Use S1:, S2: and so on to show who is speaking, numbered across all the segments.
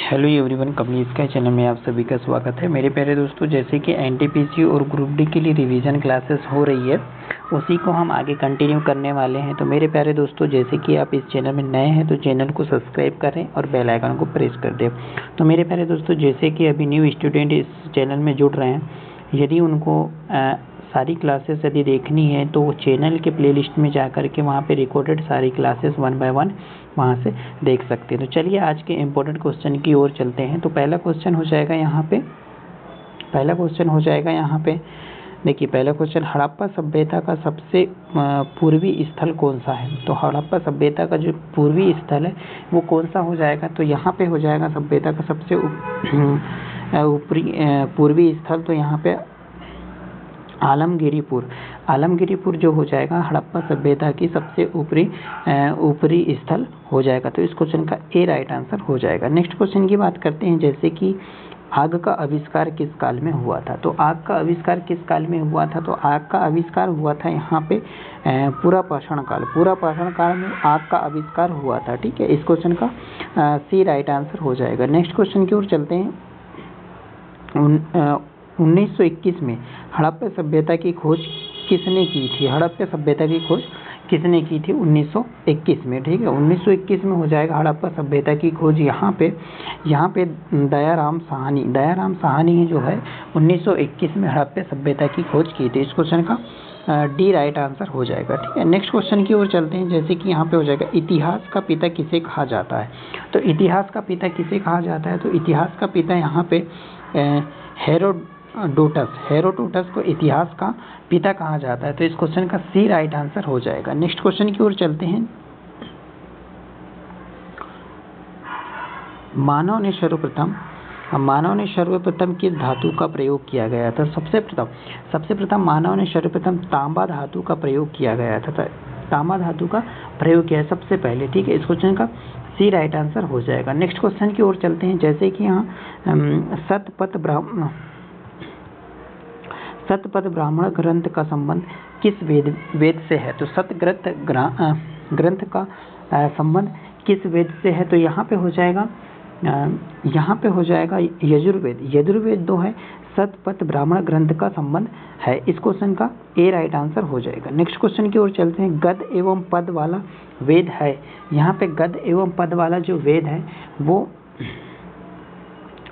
S1: Hello everyone, कमली sky channel में आप सभी का स्वागत है। मेरे प्यारे दोस्तों, जैसे कि एनटीपीसी और ग्रुप डी के लिए रिवीजन क्लासेस हो रही है, उसी को हम आगे कंटिन्यू करने वाले हैं। तो मेरे प्यारे दोस्तों, जैसे कि आप इस चैनल में नए हैं तो चैनल को सब्सक्राइब करें और बेल आइकन को प्रेस कर दें। तो मेरे प्यारे दोस्तों, जैसे कि अभी न्यू स्टूडेंट इस चैनल में जुड़ रहे हैं, यदि उनको सारी क्लासेस यदि देखनी है तो वो चैनल के प्लेलिस्ट में जा कर के वहाँ पे रिकॉर्डेड सारी क्लासेस 1 बाय 1 वहाँ से देख सकते हैं। तो चलिए आज के इम्पोर्टेंट क्वेश्चन की ओर चलते हैं। तो पहला क्वेश्चन हो जाएगा यहाँ पे देखिए, पहला क्वेश्चन, हड़प्पा सभ्यता का सबसे पूर्वी स्थल कौन सा है? तो हड़प्पा सभ्यता का जो पूर्वी स्थल है वो कौन सा हो जाएगा? तो यहाँ पे हो जाएगा सभ्यता का सबसे पूर्वी स्थल, तो यहाँ पे आलमगिरीपुर जो हो जाएगा हड़प्पा सभ्यता की सबसे ऊपरी स्थल हो जाएगा। तो इस क्वेश्चन का ए राइट आंसर हो जाएगा। नेक्स्ट क्वेश्चन की बात करते हैं, जैसे कि आग का आविष्कार किस काल में हुआ था? तो आग का आविष्कार किस काल में हुआ था? तो आग का आविष्कार हुआ था यहाँ पे पुरापाषाण काल में आग का आविष्कार हुआ था। ठीक है, इस क्वेश्चन का सी राइट आंसर हो जाएगा। नेक्स्ट क्वेश्चन की ओर चलते हैं। 1921 में हड़प्पा सभ्यता की खोज किसने की थी? हड़प्पा सभ्यता की खोज किसने की थी 1921 में? ठीक है, 1921 में हो जाएगा हड़प्पा सभ्यता की खोज यहाँ पे दयाराम साहनी जो है 1921 में हड़प्पा सभ्यता की खोज की थी। इस क्वेश्चन का डी राइट आंसर हो जाएगा। ठीक है, नेक्स्ट क्वेश्चन की ओर चलते हैं। जैसे कि यहाँ पे हो जाएगा, इतिहास का पिता किसे कहा जाता है? तो इतिहास का पिता किसे कहा जाता है? तो इतिहास का पिता यहाँ पे हेरोडोटस को इतिहास का पिता कहा जाता है। तो इस क्वेश्चन का सी राइट आंसर हो जाएगा। नेक्स्ट क्वेश्चन की ओर चलते हैं। मानव ने सर्वप्रथम किस धातु का प्रयोग किया गया था? सबसे प्रथम मानव ने सर्वप्रथम तांबा धातु का प्रयोग किया गया था। तांबा धातु का प्रयोग किया सबसे पहले। ठीक है, इस क्वेश्चन का सी राइट आंसर हो जाएगा। नेक्स्ट क्वेश्चन की ओर चलते हैं। जैसे कि यहाँ सतपथ ब्राह्मण ग्रंथ का संबंध किस वेद से है? तो सतग्रंथ ग्रंथ का संबंध किस वेद से है? तो यहाँ पे हो जाएगा यजुर्वेद दो है, सतपथ ब्राह्मण ग्रंथ का संबंध है। इस क्वेश्चन का ए राइट आंसर हो जाएगा। नेक्स्ट क्वेश्चन की ओर चलते हैं। गद एवं पद वाला वेद है, यहाँ पे गद एवं पद वाला जो वेद है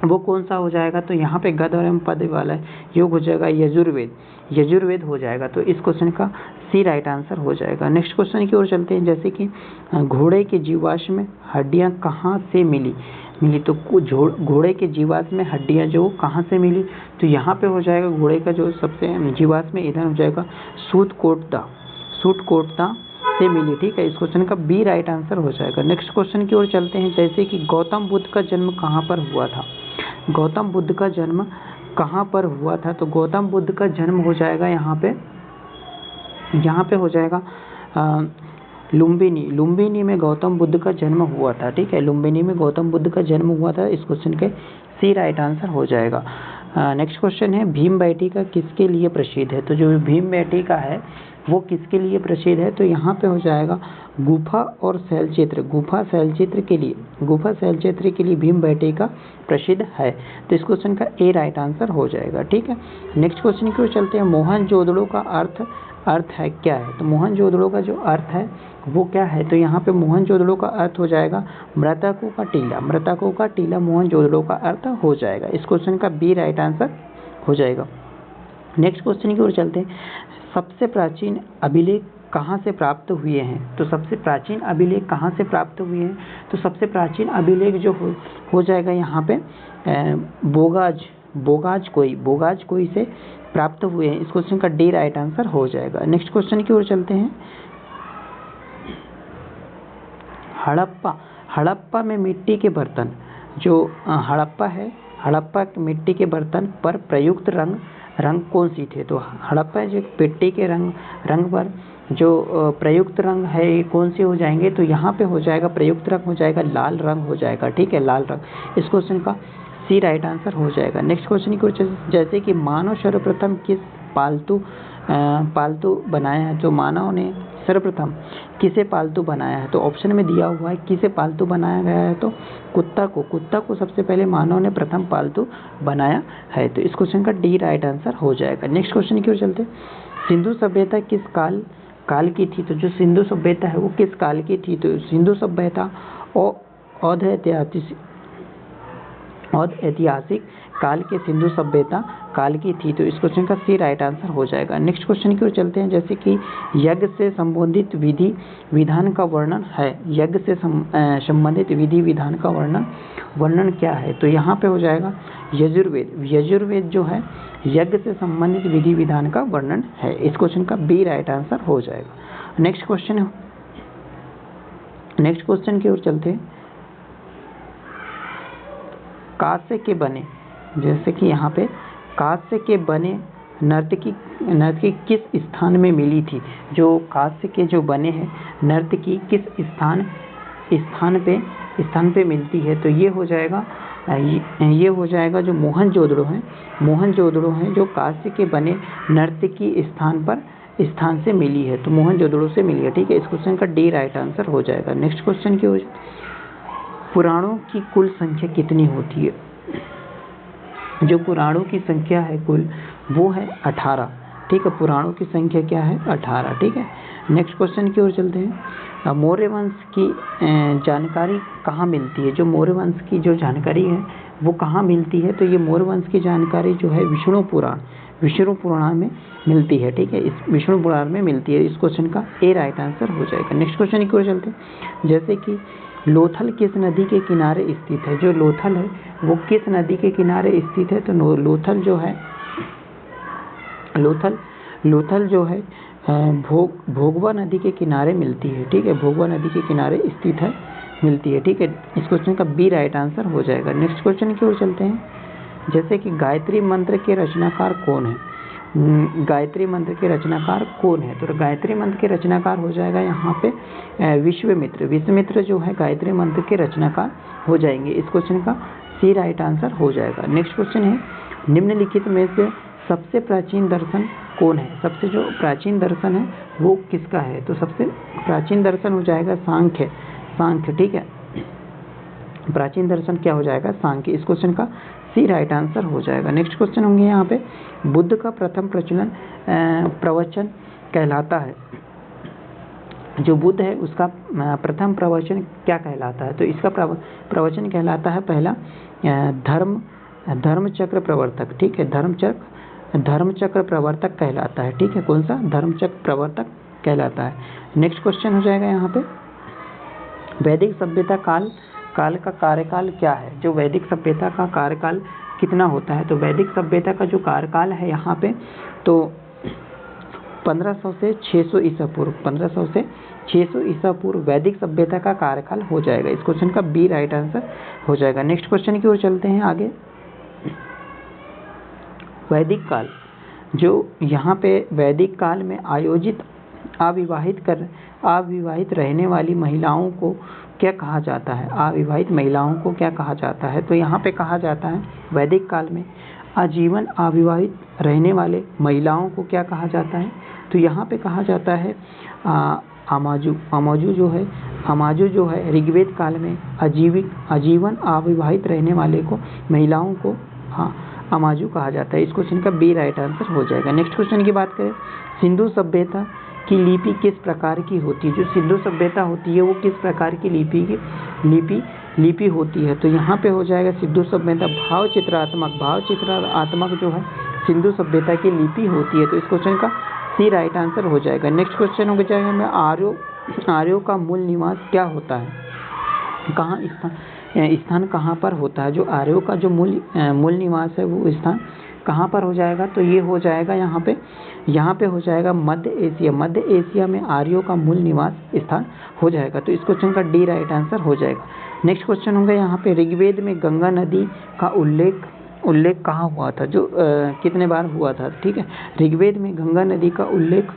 S1: वो कौन सा हो जाएगा? तो यहाँ पे गद एवं पद वाला योग हो जाएगा यजुर्वेद हो जाएगा। तो इस क्वेश्चन का सी राइट आंसर हो जाएगा। नेक्स्ट क्वेश्चन की ओर चलते हैं। जैसे कि घोड़े के जीवाश्म में हड्डियाँ कहाँ से मिली? तो घोड़े के जीवाश्म में हड्डियाँ जो कहाँ से मिली? तो यहाँ पे हो जाएगा घोड़े का जो सबसे जीवाश्म इधर हो जाएगा सूटकोटता से मिली। ठीक है, इस क्वेश्चन का बी राइट आंसर हो जाएगा। नेक्स्ट क्वेश्चन की ओर चलते हैं। जैसे कि गौतम बुद्ध का जन्म कहाँ पर हुआ था? गौतम बुद्ध का जन्म कहाँ पर हुआ था? तो गौतम बुद्ध का जन्म हो जाएगा यहाँ पे हो जाएगा लुम्बिनी में गौतम बुद्ध का जन्म हुआ था। ठीक है, लुम्बिनी में गौतम बुद्ध का जन्म हुआ था। इस क्वेश्चन के सी राइट आंसर हो जाएगा। नेक्स्ट क्वेश्चन है, भीमबेटका किसके लिए प्रसिद्ध है? तो जो भीमबेटका है वो किसके लिए प्रसिद्ध है? तो यहाँ पे हो जाएगा गुफा शैलचित्र के लिए भीमबेटका प्रसिद्ध है। तो इस क्वेश्चन का ए राइट आंसर हो जाएगा। ठीक है, नेक्स्ट क्वेश्चन की ओर चलते हैं। मोहनजोदड़ो का अर्थ है क्या है? तो मोहनजोदड़ो का जो अर्थ है वो क्या है? तो यहाँ पे मोहनजोदड़ो का अर्थ हो जाएगा मृतकों का टीला मोहनजोदड़ो का अर्थ हो जाएगा। इस क्वेश्चन का बी राइट आंसर हो जाएगा। नेक्स्ट क्वेश्चन की ओर चलते हैं। सबसे प्राचीन अभिलेख कहाँ से प्राप्त हुए हैं? तो सबसे प्राचीन अभिलेख कहाँ से प्राप्त हुए हैं? तो सबसे प्राचीन अभिलेख जो हो जाएगा यहाँ पे बोगाज कोई से प्राप्त हुए हैं। इस क्वेश्चन का डी राइट आंसर हो जाएगा। नेक्स्ट क्वेश्चन की ओर चलते हैं। हड़प्पा में मिट्टी के बर्तन जो हड़प्पा मिट्टी के बर्तन पर प्रयुक्त रंग कौन सी थे? तो हड़प्पा जो मिट्टी के रंग पर जो प्रयुक्त रंग है ये कौन से हो जाएंगे? तो यहाँ पे हो जाएगा प्रयुक्त रंग हो जाएगा लाल रंग हो जाएगा। ठीक है, लाल रंग। इस क्वेश्चन का सी राइट आंसर हो जाएगा। नेक्स्ट क्वेश्चन की जैसे कि मानव सर्वप्रथम किस पालतू बनाया है? तो मानव ने सर्वप्रथम किसे पालतू बनाया है? तो ऑप्शन में दिया हुआ है किसे पालतू बनाया गया है, तो कुत्ता को सबसे पहले मानव ने प्रथम पालतू बनाया है। तो इस क्वेश्चन का डी राइट आंसर हो जाएगा। नेक्स्ट क्वेश्चन की ओर चलते हैं। सिंधु सभ्यता किस काल की थी? तो जो सिंधु सभ्यता है वो किस काल की थी? तो सिंधु सभ्यता औध ऐतिहासिक काल के सिंधु सभ्यता काल की थी। तो इस क्वेश्चन का सी राइट आंसर हो जाएगा। नेक्स्ट क्वेश्चन की ओर चलते हैं। जैसे कि यज्ञ से संबंधित विधि विधान का वर्णन है। यज्ञ से संबंधित विधि विधान का वर्णन क्या है? तो यहाँ पे हो जाएगा यजुर्वेद। यजुर्वेद जो है यज्ञ से संबंधित विधि विधान का वर्णन है। इस क्वेश्चन का बी राइट आंसर हो जाएगा। नेक्स्ट क्वेश्चन की ओर चलते हैं। कांस्य के बने, जैसे कि यहाँ पे कांस्य के बने नर्तकी किस स्थान में मिली थी? जो कांस्य के जो बने हैं नर्तकी किस स्थान पे मिलती है? तो ये हो जाएगा जो मोहनजोदड़ो है जो कांस्य के बने नर्तकी स्थान से मिली है। तो मोहनजोदड़ो से मिली है। ठीक है, इस क्वेश्चन का डी राइट आंसर हो जाएगा। नेक्स्ट क्वेश्चन की ओर, पुराणों की कुल संख्या कितनी होती है? जो पुराणों की संख्या है कुल वो है 18। ठीक है, पुराणों की संख्या क्या है? 18। ठीक है, नेक्स्ट क्वेश्चन की ओर चलते हैं। मौर्य वंश की जानकारी कहाँ मिलती है? जो मौर्य वंश की जो जानकारी है वो कहाँ मिलती है? तो ये मौर्य वंश की जानकारी जो है विष्णु पुराण में मिलती है। ठीक है, इस विष्णु पुराण में मिलती है। इस क्वेश्चन का ए राइट आंसर हो जाएगा। नेक्स्ट क्वेश्चन की ओर चलते हैं। जैसे कि लोथल किस नदी के किनारे स्थित है? जो लोथल है वो किस नदी के किनारे स्थित है? तो लोथल जो है भोगवा नदी के किनारे मिलती है। ठीक है, भोगवा नदी के किनारे स्थित है, मिलती है। ठीक है, इस क्वेश्चन का बी राइट आंसर हो जाएगा। नेक्स्ट क्वेश्चन की ओर चलते हैं। जैसे कि गायत्री मंत्र के रचनाकार कौन है? गायत्री मंत्र के रचनाकार कौन है? तो गायत्री मंत्र के रचनाकार हो जाएगा यहाँ पे विश्वामित्र जो है गायत्री मंत्र के रचनाकार हो जाएंगे। इस क्वेश्चन का सी राइट आंसर हो जाएगा। नेक्स्ट क्वेश्चन है, निम्नलिखित में से सबसे प्राचीन दर्शन कौन है? सबसे जो प्राचीन दर्शन है वो किसका है? तो सबसे प्राचीन दर्शन हो जाएगा सांख्य। ठीक है, प्राचीन दर्शन क्या हो जाएगा? सांख्य। इस क्वेश्चन का सी राइट आंसर हो जाएगा। नेक्स्ट क्वेश्चन होंगे यहाँ पे, बुद्ध का प्रथम प्रवचन कहलाता है। जो बुद्ध है उसका प्रथम प्रवचन क्या कहलाता है? तो इसका प्रवचन कहलाता है पहला धर्मचक्र प्रवर्तक। ठीक है, धर्मचक्र प्रवर्तक कहलाता है। ठीक है, कौन सा? धर्मचक्र प्रवर्तक कहलाता है। नेक्स्ट क्वेश्चन हो जाएगा यहाँ पे, वैदिक सभ्यता काल का कार्यकाल क्या है? जो वैदिक सभ्यता का कार्यकाल कितना होता है? तो वैदिक सभ्यता का जो कार्यकाल है यहाँ पे तो 1500 से 600 ईसा पूर्व, 1500 से 600 ईसा पूर्व वैदिक सभ्यता का कार्यकाल हो जाएगा। इस क्वेश्चन का बी राइट आंसर हो जाएगा। नेक्स्ट क्वेश्चन की ओर चलते हैं आगे। वैदिक काल, जो यहाँ पे वैदिक काल में आयोजित अविवाहित रहने वाली महिलाओं को क्या कहा जाता है? अविवाहित महिलाओं को क्या कहा जाता है? तो यहाँ पे कहा जाता है वैदिक काल में आजीवन अविवाहित रहने वाले महिलाओं को क्या कहा जाता है? तो यहाँ पे कहा जाता है अमाजू जो है ऋग्वेद काल में आजीवन अविवाहित रहने वाले को महिलाओं को अमाजू कहा जाता है। इस क्वेश्चन का बी राइट आंसर हो जाएगा। नेक्स्ट क्वेश्चन की बात करें, सिंधु सभ्यता की लिपि किस प्रकार की होती है? जो सिंधु सभ्यता होती है वो किस प्रकार की लिपि होती है? तो यहाँ पे हो जाएगा सिंधु सभ्यता भावचित्रात्मक जो है सिंधु सभ्यता की लिपि होती है। तो इस क्वेश्चन का सी राइट आंसर हो जाएगा। नेक्स्ट क्वेश्चन हो जाएगा हमें, आर्यों का मूल निवास क्या होता है? कहाँ स्थान कहाँ पर होता है? जो आर्यों का जो मूल निवास है वो स्थान कहाँ पर हो जाएगा? तो ये हो जाएगा यहाँ पे हो जाएगा मध्य एशिया में आर्यों का मूल निवास स्थान हो जाएगा। तो इस क्वेश्चन का डी राइट आंसर हो जाएगा। नेक्स्ट क्वेश्चन होगा यहाँ पे, ऋग्वेद में गंगा नदी का उल्लेख कहाँ हुआ था? जो कितने बार हुआ था? ठीक है, ऋग्वेद में गंगा नदी का उल्लेख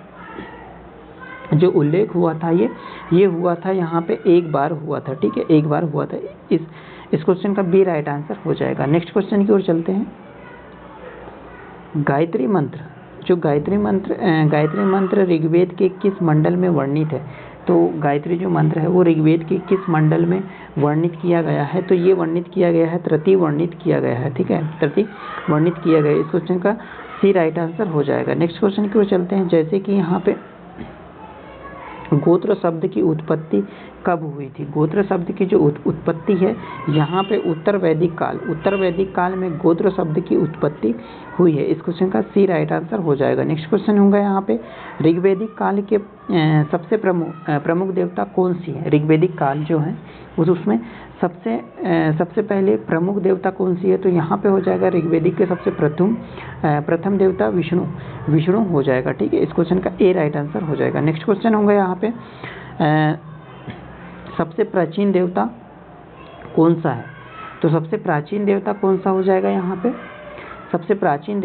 S1: हुआ था ये हुआ था यहाँ पे एक बार हुआ था। ठीक है, एक बार हुआ था। इस क्वेश्चन का बी राइट आंसर हो जाएगा। नेक्स्ट क्वेश्चन की ओर चलते हैं। गायत्री मंत्र जो गायत्री मंत्र ऋग्वेद के किस मंडल में वर्णित है? तो गायत्री जो मंत्र है वो ऋग्वेद के किस मंडल में वर्णित किया गया है? तो ये वर्णित किया गया है, तृतीय वर्णित किया गया है, ठीक है, तृतीय वर्णित किया गया है। इस क्वेश्चन का सी राइट आंसर हो जाएगा। नेक्स्ट क्वेश्चन की ओर चलते हैं। जैसे कि यहाँ पे गोत्र शब्द की उत्पत्ति कब हुई थी? गोत्र शब्द की जो उत्पत्ति है यहाँ पे उत्तर वैदिक काल में गोत्र शब्द की उत्पत्ति हुई है। इस क्वेश्चन का सी राइट आंसर हो जाएगा। नेक्स्ट क्वेश्चन होगा यहाँ पे ऋग्वेदिक काल के सबसे प्रमुख देवता कौन सी है? ऋग्वेदिक काल जो है उसमें सबसे पहले प्रमुख देवता कौन सी है? तो यहाँ पे हो जाएगा ऋग्वेदिक के सबसे प्रथम देवता विष्णु हो जाएगा, ठीक है। इस क्वेश्चन का ए राइट आंसर हो जाएगा। नेक्स्ट क्वेश्चन होगा यहाँ पे सबसे प्राचीन देवता कौन सा है? तो सबसे प्राचीन देवता कौन सा हो जाएगा यहाँ पे? सबसे प्राचीन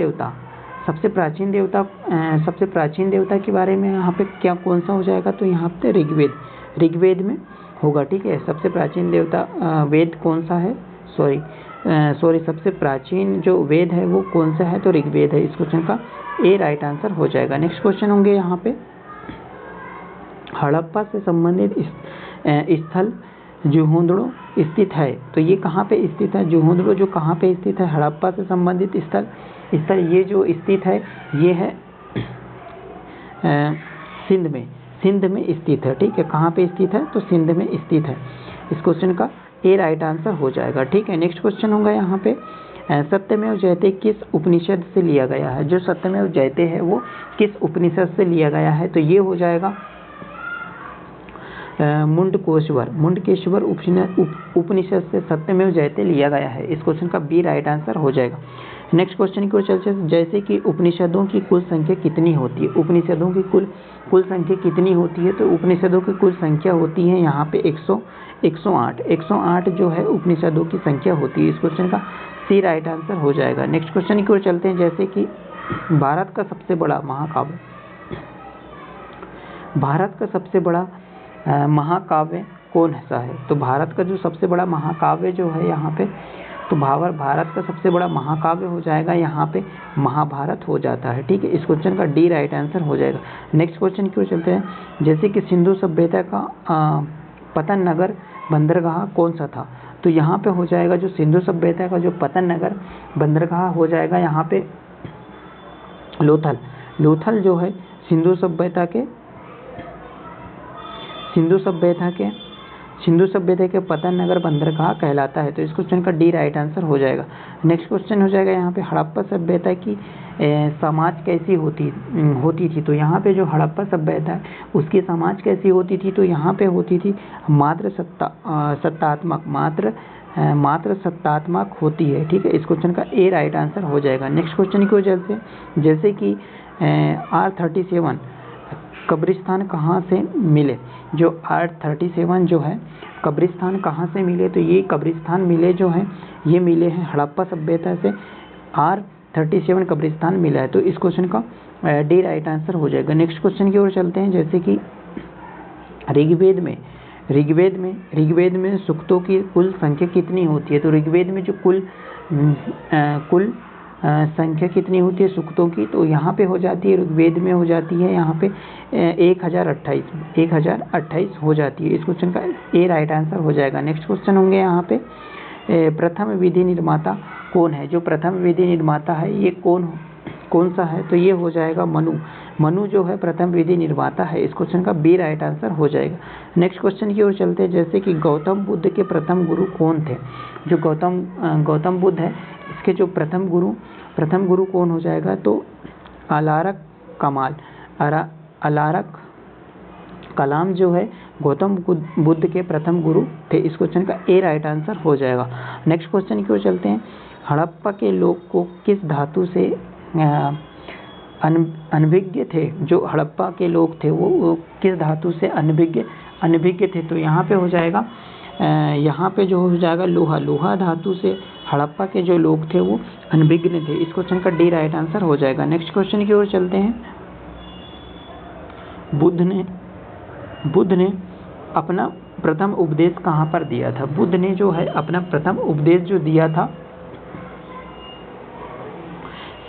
S1: देवता के बारे में यहाँ पे क्या कौन सा हो जाएगा? तो यहाँ पे ऋग्वेद में होगा, ठीक है। सबसे प्राचीन देवता वेद कौन सा है? सबसे प्राचीन जो वेद है वो कौन सा है? तो ऋग्वेद है। इस क्वेश्चन का ए राइट आंसर हो जाएगा। नेक्स्ट क्वेश्चन होंगे यहाँ पे हड़प्पा से संबंधित स्थल जोहोदड़ो स्थित है। तो ये कहाँ पे स्थित है? जोहोदड़ो जो कहाँ पे स्थित है? हड़प्पा से संबंधित स्थल ये जो स्थित है ये है सिंध में स्थित है, ठीक है। कहाँ पे स्थित है? तो सिंध में स्थित है। इस क्वेश्चन का ए राइट आंसर हो जाएगा, ठीक है। नेक्स्ट क्वेश्चन होगा यहाँ पे सत्यमेव जयते किस उपनिषद से लिया गया है? जो सत्यमेव जयते है वो किस उपनिषद से लिया गया है? तो ये हो जाएगा मुंडकेश्वर उपनिषद से सत्यमेव जयते लिया गया है। इस क्वेश्चन का बी राइट आंसर हो जाएगा। नेक्स्ट क्वेश्चन की ओर चलते हैं। जैसे कि उपनिषदों की कुल संख्या कितनी होती है? उपनिषदों की कुल संख्या कितनी होती है? तो उपनिषदों की कुल संख्या होती है यहाँ पे 108 जो है उपनिषदों की संख्या होती है। इस क्वेश्चन का सी राइट आंसर हो जाएगा। नेक्स्ट क्वेश्चन की ओर चलते हैं। जैसे कि भारत का सबसे बड़ा महाकाव्य कौन सा है? तो भारत का जो सबसे बड़ा महाकाव्य जो है यहाँ पे, तो भारत का सबसे बड़ा महाकाव्य हो जाएगा यहाँ पे महाभारत हो जाता है, ठीक है। इस क्वेश्चन का डी राइट आंसर हो जाएगा। नेक्स्ट क्वेश्चन की ओर चलते हैं। जैसे कि सिंधु सभ्यता का पतन नगर बंदरगाह कौन सा था? तो यहाँ पे हो जाएगा जो सिंधु सभ्यता का जो पतन नगर बंदरगाह हो जाएगा यहाँ पे लोथल जो है सिंधु सभ्यता के पतन नगर बंदरगाह कहलाता है। तो इस क्वेश्चन का डी राइट आंसर हो जाएगा। नेक्स्ट क्वेश्चन हो जाएगा यहाँ पे हड़प्पा सभ्यता की समाज कैसी होती थी? तो यहाँ पे जो हड़प्पा सभ्यता है उसकी समाज कैसी होती थी? तो यहाँ पे होती थी मात्र सत्तात्मक होती है, ठीक है। इस क्वेश्चन का ए राइट आंसर हो जाएगा। नेक्स्ट क्वेश्चन की वजह से जैसे कि R37 कब्रिस्तान कहाँ से मिले? जो R37 जो है कब्रिस्तान कहाँ से मिले? तो ये कब्रिस्तान मिले जो हैं ये मिले हैं हड़प्पा सभ्यता से। R37 कब्रिस्तान मिला है। तो इस क्वेश्चन का डी राइट आंसर हो जाएगा। नेक्स्ट क्वेश्चन की ओर चलते हैं। जैसे कि ऋग्वेद में सूक्तों की कुल संख्या कितनी होती है? तो ऋग्वेद में जो कुल संख्या कितनी होती है सूक्तों की? तो यहाँ पे हो जाती है ऋग्वेद में हो जाती है यहाँ पे 1028 हो जाती है। इस क्वेश्चन का ए राइट आंसर हो जाएगा। नेक्स्ट क्वेश्चन होंगे यहाँ पे प्रथम विधि निर्माता कौन है? जो प्रथम विधि निर्माता है ये कौन सा है? तो ये हो जाएगा मनु जो है प्रथम विधि निर्माता है। इस क्वेश्चन का बी राइट आंसर हो जाएगा। नेक्स्ट क्वेश्चन की ओर चलते हैं। जैसे कि गौतम बुद्ध के प्रथम गुरु कौन थे? जो गौतम बुद्ध है इसके जो प्रथम गुरु कौन हो जाएगा? तो अलारक कलाम जो है गौतम बुद्ध के प्रथम गुरु थे। इस क्वेश्चन का ए राइट आंसर हो जाएगा। नेक्स्ट क्वेश्चन की ओर चलते हैं। हड़प्पा के लोग को किस धातु से अनभिज्ञ थे? जो हड़प्पा के लोग थे वो किस धातु से अनभिज्ञ थे? तो यहाँ पे हो जाएगा यहाँ पे जो हो जाएगा लोहा धातु से हड़प्पा के जो लोग थे वो अनभिज्ञ थे। इस क्वेश्चन का डी राइट आंसर हो जाएगा। नेक्स्ट क्वेश्चन की ओर चलते हैं। बुद्ध ने अपना प्रथम उपदेश कहाँ पर दिया था? बुद्ध ने जो है अपना प्रथम उपदेश जो दिया था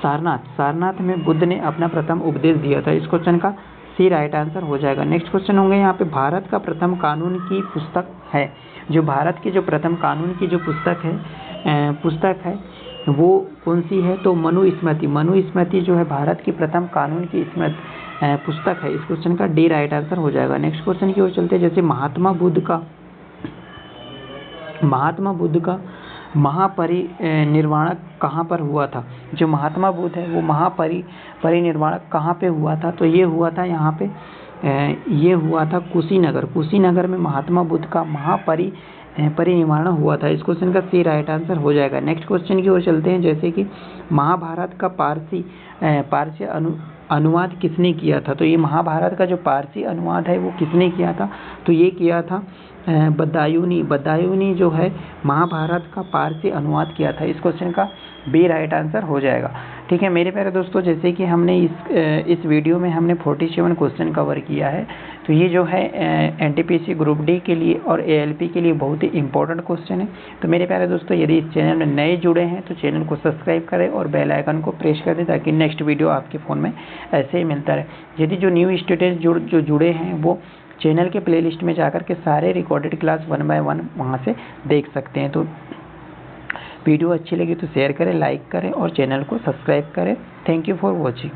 S1: सारनाथ में बुद्ध ने अपना प्रथम उपदेश दिया था। इस क्वेश्चन का सी राइट आंसर हो जाएगा। नेक्स्ट क्वेश्चन होंगे यहाँ पे भारत का प्रथम कानून की पुस्तक है, जो भारत की जो प्रथम कानून की जो पुस्तक है वो कौन सी है? तो मनुस्मृति जो है भारत की प्रथम कानून की पुस्तक है। इस क्वेश्चन का डी राइट आंसर हो जाएगा। नेक्स्ट क्वेश्चन की ओर चलते हैं। जैसे महात्मा बुद्ध का महापरिनिर्वाण कहाँ पर हुआ था? जो महात्मा बुद्ध है वो महापरिनिर्वाण कहाँ पे हुआ था? तो ये हुआ था यहाँ पे ये हुआ था कुशीनगर में महात्मा बुद्ध का परिनिर्वाण हुआ था। इस क्वेश्चन का सी राइट आंसर हो जाएगा। नेक्स्ट क्वेश्चन की ओर चलते हैं। जैसे कि महाभारत का पारसी अनुवाद किसने किया था? तो ये महाभारत का जो पारसी अनुवाद है वो किसने किया था? तो ये किया था बदायूनी जो है महाभारत का पारसी अनुवाद किया था। इस क्वेश्चन का बी राइट आंसर हो जाएगा। ठीक है मेरे प्यारे दोस्तों, जैसे कि हमने इस वीडियो में हमने 47 क्वेश्चन कवर किया है। तो ये जो है एनटीपीसी ग्रुप डी के लिए और एएलपी के लिए बहुत ही इंपॉर्टेंट क्वेश्चन है। तो मेरे प्यारे दोस्तों, यदि इस चैनल में नए जुड़े हैं तो चैनल को सब्सक्राइब करें और बेल आइकन को प्रेस कर दें ताकि नेक्स्ट वीडियो आपके फ़ोन में ऐसे ही मिलता रहे। यदि जो न्यू स्टूडेंट जो जुड़े हैं वो चैनल के प्लेलिस्ट में जाकर के सारे रिकॉर्डेड क्लास 1 by 1 वहाँ से देख सकते हैं। तो वीडियो अच्छी लगी तो शेयर करें, लाइक करें और चैनल को सब्सक्राइब करें। Thank you for watching.